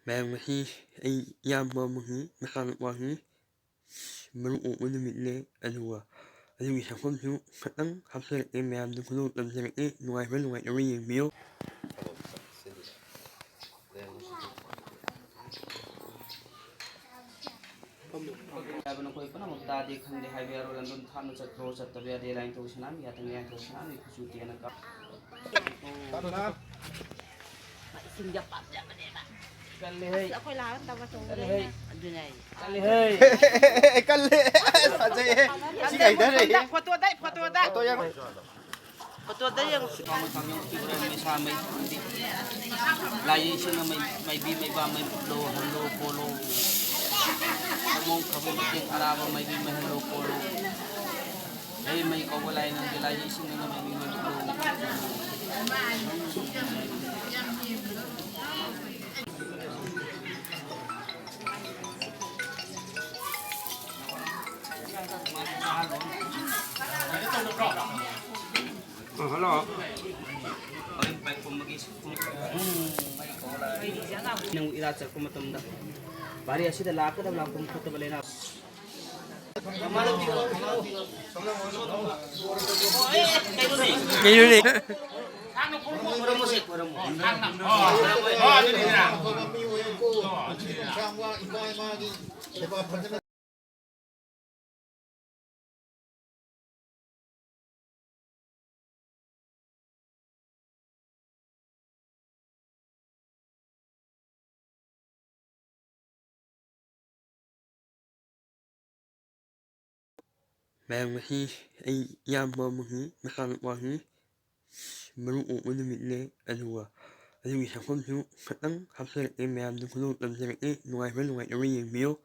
ꯃꯌꯥꯝꯒꯁꯤ ꯑꯩ ꯏꯌꯥꯝꯕ ꯑꯃꯒꯤ ꯃꯆꯥꯅꯨꯄꯥꯒꯤ ꯃꯔꯨꯞ ꯑꯣꯛꯄ ꯅꯨꯃꯤꯠꯅꯦ ꯑꯗꯨꯒ ꯑꯗꯨꯒꯤ ꯁꯛꯐꯝꯁꯨ ꯈꯤꯇꯪ ꯍꯥꯞꯆꯔꯛꯀꯦ ꯃꯌꯥꯝꯗ ꯈꯨꯗꯣꯜ ꯇꯝꯖꯔꯛꯀꯦ ꯅꯨꯡꯉꯥꯏꯕ ꯅꯨꯡꯉꯥꯏꯇꯕ ꯌꯦꯡꯕꯤꯌꯨ꯫ ꯍꯥꯏꯕ ꯅꯈꯣꯏ ꯄꯨꯝꯅꯃꯛ ꯇꯥꯗꯦ ꯈꯪꯗꯦ ꯍꯥꯏꯕ ꯌꯥꯔꯣꯏ ꯂꯝꯗꯝ ꯊꯥꯞꯅ ꯆꯠꯈ꯭ꯔꯣ ꯆꯠꯇꯕ ꯌꯥꯗꯦ ꯂꯥꯏꯅꯤꯡꯊꯧ ꯁꯅꯥꯃꯍꯤ ꯌꯥꯇꯪ ꯌꯥꯏꯐꯧ ꯁꯅꯥꯃꯍꯤ ꯈꯨꯠꯁꯨ ꯇꯦꯟꯅ ꯏꯁꯤꯡꯗ ꯄꯥꯝꯖꯕꯅꯦꯕ ꯀꯜꯂꯤꯍꯩ ꯑꯩꯈꯣꯏ ꯂꯥꯛꯑꯒ ꯇꯧꯕ ꯑꯗꯨꯅꯦ ꯀꯜꯂꯤꯍꯩ ꯀꯜꯂꯦ ꯐꯖꯩꯍꯦ ꯁꯤ ꯀꯩꯗꯔꯦ ꯐꯣꯇꯣꯗ ꯌꯦꯡꯉꯨ ꯃꯩꯁꯥ ꯃꯩ ꯂꯥꯏ ꯏꯁꯤꯡꯅ ꯃꯩꯕꯤ ꯃꯩꯕꯥ ꯃꯩ ꯃꯨꯠꯂꯣ ꯍꯜꯂꯣ ꯀꯣꯜꯂꯣ ꯈꯃꯣꯡ ꯈꯕꯨꯡ ꯃꯇꯦꯡ ꯑꯔꯥꯕ ꯃꯩꯕꯤ ꯃꯩꯍꯜꯂꯣ ꯀꯣꯜꯂꯣ ꯍꯩ ꯃꯩ ꯀꯧꯕ ꯂꯥꯏ ꯅꯪꯒꯤ ꯂꯥꯏ ꯏꯁꯤꯡꯅ ꯃꯩꯕꯤ ꯃꯩ ꯃꯨꯠꯂꯣ ꯍꯜꯂꯣ ꯅꯪ ꯏꯔꯥꯠ ꯆꯠꯄ ꯃꯇꯝꯗ ꯕꯥꯔꯤ ꯑꯁꯤꯗ ꯂꯥꯛꯀꯗꯕ ꯂꯥꯛꯐꯝ ꯐꯠꯇꯕ ꯂꯩꯅꯥ ꯃꯌꯥꯝꯒꯁꯤ ꯑꯩ ꯏꯌꯥꯝꯕ ꯑꯃꯒꯤ ꯃꯆꯥꯅꯨꯄꯥꯒꯤ ꯃꯔꯨꯞ ꯑꯣꯛꯄ ꯅꯨꯃꯤꯠꯅꯦ ꯑꯗꯨꯒ ꯑꯗꯨꯒꯤ ꯁꯛꯐꯝꯁꯨ ꯈꯤꯇꯪ ꯍꯥꯞꯆꯔꯛꯀꯦ ꯃꯌꯥꯝꯗ ꯈꯨꯗꯣꯜ ꯇꯝꯖꯔꯛꯀꯦ ꯅꯨꯡꯉꯥꯏꯕ ꯅꯨꯡꯉꯥꯏꯇꯕ ꯌꯦꯡꯕꯤꯌꯨ꯫